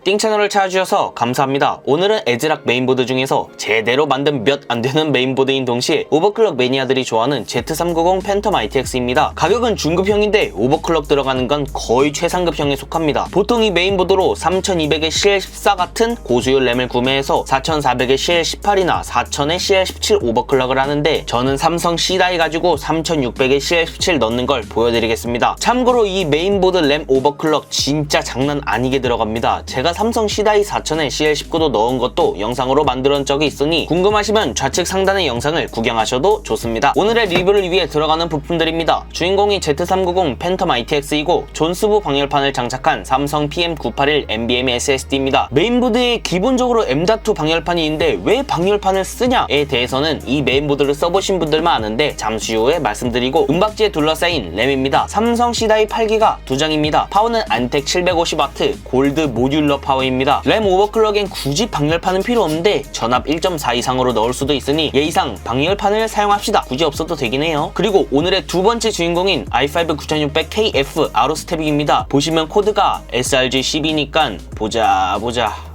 띵 채널을 찾아주셔서 감사합니다. 오늘은 에즈락 메인보드 중에서 제대로 만든 몇 안되는 메인보드인 동시에 오버클럭 매니아들이 좋아하는 Z390 팬텀 ITX입니다. 가격은 중급형인데 오버클럭 들어가는 건 거의 최상급형에 속합니다. 보통 이 메인보드로 3200의 CL14 같은 고수율 램을 구매해서 4400의 CL18이나 4000의 CL17 오버클럭을 하는데 저는 삼성 C다이 가지고 3600의 CL17 넣는 걸 보여드리겠습니다. 참고로 이 메인보드 램 오버클럭 진짜 장난 아니게 들어갑니다. 제가 삼성 C다이 4000에 CL19도 넣은 것도 영상으로 만들어낸 적이 있으니 궁금하시면 좌측 상단의 영상을 구경하셔도 좋습니다. 오늘의 리뷰를 위해 들어가는 부품들입니다. 주인공이 Z390 팬텀 ITX이고 존스부 방열판을 장착한 삼성 PM981 NVMe SSD입니다. 메인보드에 기본적으로 M.2 방열판이 있는데 왜 방열판을 쓰냐에 대해서는 이 메인보드를 써보신 분들만 아는데 잠시 후에 말씀드리고 은박지에 둘러싸인 램입니다. 삼성 C다이 8기가 2장입니다. 파워는 안텍 750W 골드 모듈러 파워입니다. 램 오버클럭엔 굳이 방열판은 필요 없는데 전압 1.4 이상으로 넣을 수도 있으니 예의상 방열판을 사용합시다. 굳이 없어도 되긴 해요. 그리고 오늘의 두 번째 주인공인 i5 9600KF 아로스태핑입니다. 보시면 코드가 sRG12니까 보자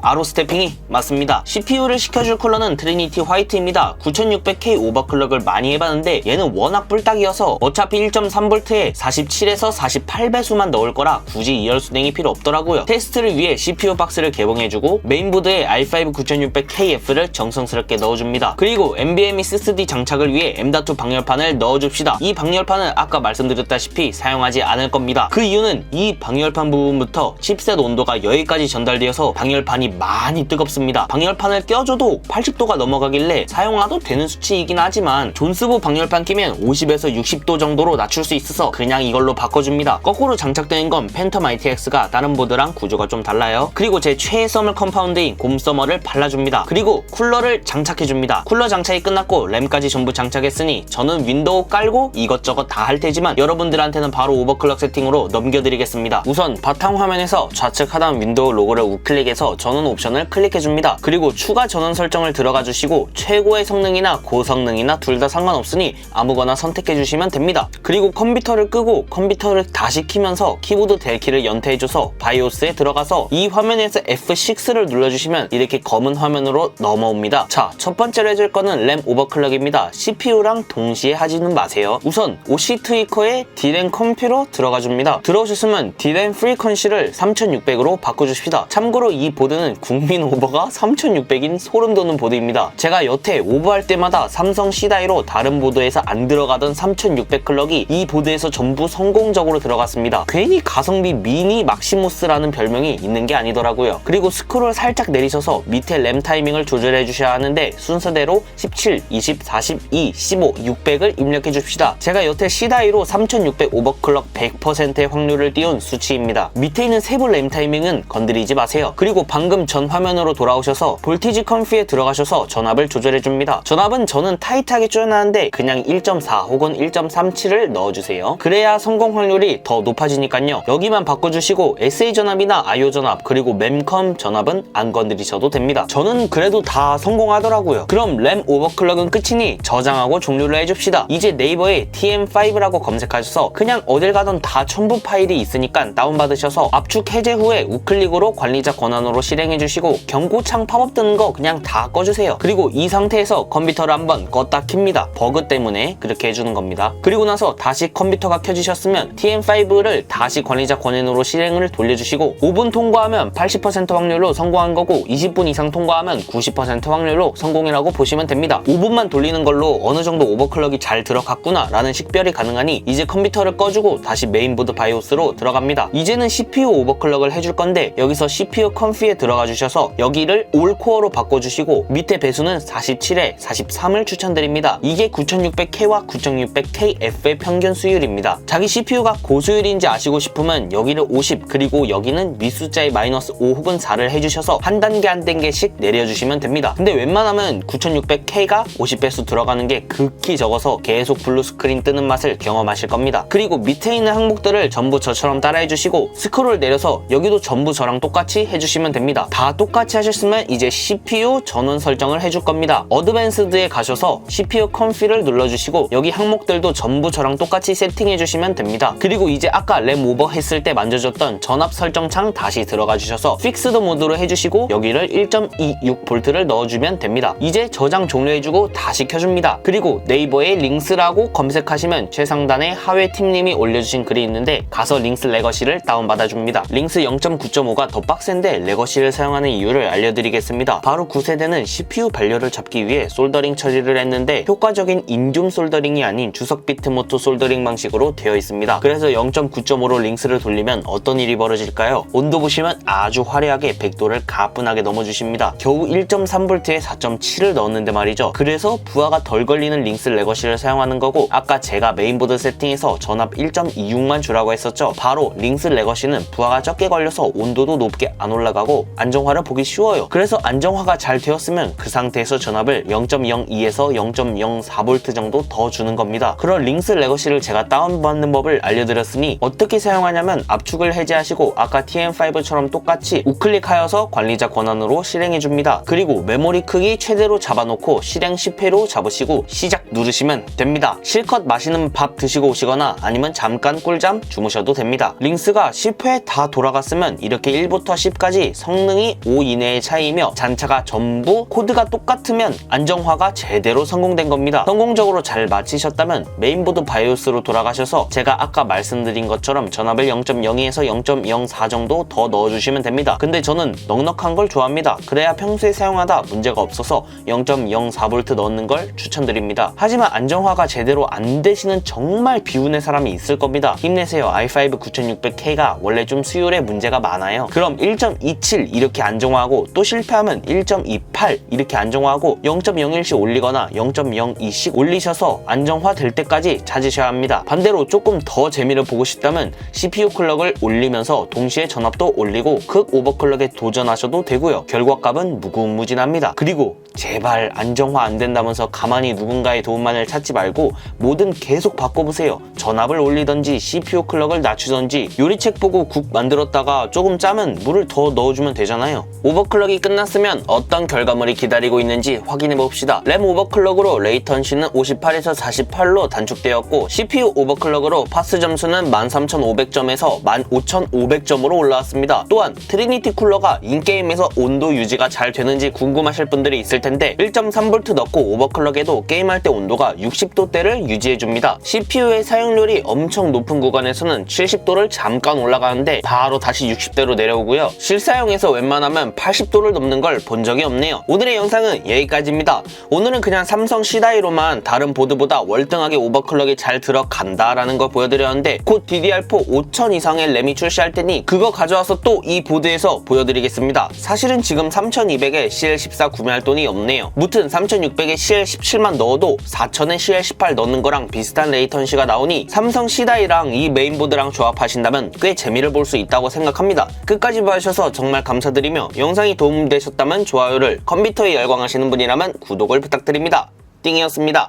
아로스태핑이 맞습니다. CPU를 시켜줄 쿨러는 트리니티 화이트입니다. 9600K 오버클럭을 많이 해봤는데 얘는 워낙 뿔딱이어서 어차피 1.3V에 47에서 48배수만 넣을 거라 굳이 2열 순행이 필요 없더라고요. 테스트를 위해 CPU 박스를 개봉해주고 메인보드에 i5 9600KF를 정성스럽게 넣어줍니다. 그리고 NVMe SSD 장착을 위해 M.2 방열판을 넣어줍시다. 이 방열판은 아까 말씀드렸다시피 사용하지 않을 겁니다. 그 이유는 이 방열판 부분부터 칩셋 온도가 여기까지 전달되어서 방열판이 많이 뜨겁습니다. 방열판을 껴줘도 80도가 넘어가길래 사용해도 되는 수치이긴 하지만 존스부 방열판 끼면 50에서 60도 정도로 낮출 수 있어서 그냥 이걸로 바꿔줍니다. 거꾸로 장착되는 건 팬텀 ITX가 다른 보드랑 구조가 좀 달라요. 그리고 제 최애 서멀 컴파운드인 곰서머를 발라줍니다. 그리고 쿨러를 장착해줍니다. 쿨러 장착이 끝났고 램까지 전부 장착했으니 저는 윈도우 깔고 이것저것 다 할 테지만 여러분들한테는 바로 오버클럭 세팅으로 넘겨드리겠습니다. 우선 바탕화면에서 좌측 하단 윈도우 로고를 우클릭해서 전원 옵션을 클릭해줍니다. 그리고 추가 전원 설정을 들어가 주시고 최고의 성능이나 고성능이나 둘 다 상관없으니 아무거나 선택해주시면 됩니다. 그리고 컴퓨터를 끄고 컴퓨터를 다시 키면서 키보드 델키를 연태해줘서 바이오스에 들어가서 이 화면에서 F6를 눌러주시면 이렇게 검은 화면으로 넘어옵니다. 자, 첫 번째로 해줄 거는 램 오버클럭입니다. CPU랑 동시에 하지는 마세요. 우선 OC 트위커에 D램 컴퓨터 들어가줍니다. 들어오셨으면 D램 프리퀀시를 3600으로 바꿔주십시다. 참고로 이 보드는 국민 오버가 3600인 소름 돋는 보드입니다. 제가 여태 오버할 때마다 삼성 C다이로 다른 보드에서 안 들어가던 3600 클럭이 이 보드에서 전부 성공적으로 들어갔습니다. 괜히 가성비 미니 막시모스라는 별명이 있는 게 아니더라고요. 그리고 스크롤 살짝 내리셔서 밑에 램 타이밍을 조절해 주셔야 하는데 순서대로 17, 20, 42, 15, 600을 입력해 줍시다. 제가 여태 C다이로 3600 오버클럭 100%의 확률을 띄운 수치입니다. 밑에 있는 세부 램 타이밍은 건드리지 마세요. 그리고 방금 전 화면으로 돌아오셔서 볼티지 컴퓨에 들어가셔서 전압을 조절해 줍니다. 전압은 저는 타이트하게 줄여놨는데 그냥 1.4 혹은 1.37을 넣어주세요. 그래야 성공 확률이 더 높아지니까요. 여기만 바꿔주시고 SA 전압이나 IO 전압 그리고 memcom 전압은 안 건드리셔도 됩니다. 저는 그래도 다 성공하더라고요. 그럼 램 오버클럭은 끝이니 저장하고 종료를 해줍시다. 이제 네이버에 TM5라고 검색하셔서 그냥 어딜 가던 다 첨부 파일이 있으니까 다운받으셔서 압축 해제 후에 우클릭으로 관리자 권한으로 실행해주시고 경고창 팝업 뜨는 거 그냥 다 꺼주세요. 그리고 이 상태에서 컴퓨터를 한번 껐다 킵니다. 버그 때문에 그렇게 해주는 겁니다. 그리고 나서 다시 컴퓨터가 켜지셨으면 TM5를 다시 관리자 권한으로 실행을 돌려주시고 5분 통과하면 80% 확률로 성공한 거고 20분 이상 통과하면 90% 확률로 성공이라고 보시면 됩니다. 5분만 돌리는 걸로 어느 정도 오버클럭이 잘 들어갔구나 라는 식별이 가능하니 이제 컴퓨터를 꺼주고 다시 메인보드 바이오스로 들어갑니다. 이제는 CPU 오버클럭을 해줄 건데 여기서 CPU 컴퓨에 들어가 주셔서 여기를 올코어로 바꿔주시고 밑에 배수는 47에 43을 추천드립니다. 이게 9600K와 9600KF의 평균 수율입니다. 자기 CPU가 고수율인지 아시고 싶으면 여기를 50 그리고 여기는 밑숫자에 -5 혹은 4를 해주셔서 한 단계 한 단계씩 내려주시면 됩니다. 근데 웬만하면 9600K가 50배수 들어가는 게 극히 적어서 계속 블루 스크린 뜨는 맛을 경험하실 겁니다. 그리고 밑에 있는 항목들을 전부 저처럼 따라해주시고 스크롤 내려서 여기도 전부 저랑 똑같이 해주시면 됩니다. 다 똑같이 하셨으면 이제 CPU 전원 설정을 해줄 겁니다. 어드밴스드에 가셔서 CPU 컨피를 눌러주시고 여기 항목들도 전부 저랑 똑같이 세팅해주시면 됩니다. 그리고 이제 아까 램 오버 했을 때 만져줬던 전압 설정창 다시 들어가 주셔서 픽스드 모드로 해주시고 여기를 1.26V를 넣어주면 됩니다. 이제 저장 종료해주고 다시 켜줍니다. 그리고 네이버에 링스라고 검색하시면 최상단에 하회 팀님이 올려주신 글이 있는데 가서 링스 레거시를 다운받아줍니다. 링스 0.9.5가 더 빡센데 레거시를 사용하는 이유를 알려드리겠습니다. 바로 9세대는 CPU 발열을 잡기 위해 솔더링 처리를 했는데 효과적인 인듐 솔더링이 아닌 주석 비트모토 솔더링 방식으로 되어 있습니다. 그래서 0.9.5로 링스를 돌리면 어떤 일이 벌어질까요? 온도 보시면 아주 화려하게 100도를 가뿐하게 넘어주십니다. 겨우 1.3V에 4.7을 넣었는데 말이죠. 그래서 부하가 덜 걸리는 링스 레거시를 사용하는 거고 아까 제가 메인보드 세팅에서 전압 1.26만 주라고 했었죠. 바로 링스 레거시는 부하가 적게 걸려서 온도도 높게 안 올라가고 안정화를 보기 쉬워요. 그래서 안정화가 잘 되었으면 그 상태에서 전압을 0.02에서 0.04V 정도 더 주는 겁니다. 그런 링스 레거시를 제가 다운받는 법을 알려드렸으니 어떻게 사용하냐면 압축을 해제하시고 아까 TM5처럼 똑같이 우클릭하여서 관리자 권한으로 실행해줍니다. 그리고 메모리 크기 최대로 잡아놓고 실행 10회로 잡으시고 시작 누르시면 됩니다. 실컷 맛있는 밥 드시고 오시거나 아니면 잠깐 꿀잠 주무셔도 됩니다. 링스가 10회 다 돌아갔으면 이렇게 1부터 10까지 성능이 5 이내의 차이이며 잔차가 전부 코드가 똑같으면 안정화가 제대로 성공된 겁니다. 성공적으로 잘 마치셨다면 메인보드 바이오스로 돌아가셔서 제가 아까 말씀드린 것처럼 전압을 0.02에서 0.04 정도 더 넣어주시면 됩니다. 근데 저는 넉넉한 걸 좋아합니다. 그래야 평소에 사용하다 문제가 없어서 0.04V 넣는 걸 추천드립니다. 하지만 안정화가 제대로 안 되시는 정말 비운의 사람이 있을 겁니다. 힘내세요. i5 9600K가 원래 좀 수율에 문제가 많아요. 그럼 1.27 이렇게 안정화하고 또 실패하면 1.28 이렇게 안정화하고 0.01씩 올리거나 0.02씩 올리셔서 안정화 될 때까지 찾으셔야 합니다. 반대로 조금 더 재미를 보고 싶다면 CPU 클럭을 올리면서 동시에 전압도 올리고 극 오버클럭에 도전하셔도 되고요. 결과값은 무궁무진합니다. 그리고 제발 안정화 안 된다면서 가만히 누군가의 도움만을 찾지 말고 뭐든 계속 바꿔보세요. 전압을 올리던지 CPU 클럭을 낮추던지 요리책 보고 국 만들었다가 조금 짜면 물을 더 넣어주면 되잖아요. 오버클럭이 끝났으면 어떤 결과물이 기다리고 있는지 확인해봅시다. 램 오버클럭으로 레이턴시는 58에서 48로 단축되었고 CPU 오버클럭으로 파스 점수는 13500점에서 15500점으로 올라왔습니다. 또한 트리니티 쿨러가 인게임에서 온도 유지가 잘 되는지 궁금하실 분들이 있을 텐데 1.3V 넣고 오버클럭에도 게임할 때 온도가 60도대를 유지해줍니다. CPU의 사용률이 엄청 높은 구간에서는 70도를 잠깐 올라가는데 바로 다시 60대로 내려오고요. 실사용에서 웬만하면 80도를 넘는 걸 본 적이 없네요. 오늘의 영상은 여기까지입니다. 오늘은 그냥 삼성 C다이로만 다른 보드보다 월등하게 오버클럭이 잘 들어간다라는 걸 보여드렸는데 곧 DDR4 5000 이상의 램이 출시할 테니 그거 가져와서 또 이 보드에서 보여드리겠습니다. 사실은 지금 3200에 CL14 구매할 돈이 없네요. 무튼 3600에 CL17만 넣어도 4000에 CL18 넣는 거랑 비슷한 레이턴시가 나오니 삼성 C다이랑 이 메인보드랑 조합하신다면 꽤 재미를 볼 수 있다고 생각합니다. 끝까지 봐주셔서 정말 감사드리며 영상이 도움되셨다면 좋아요를, 컴퓨터에 열광하시는 분이라면 구독을 부탁드립니다. 띵이었습니다.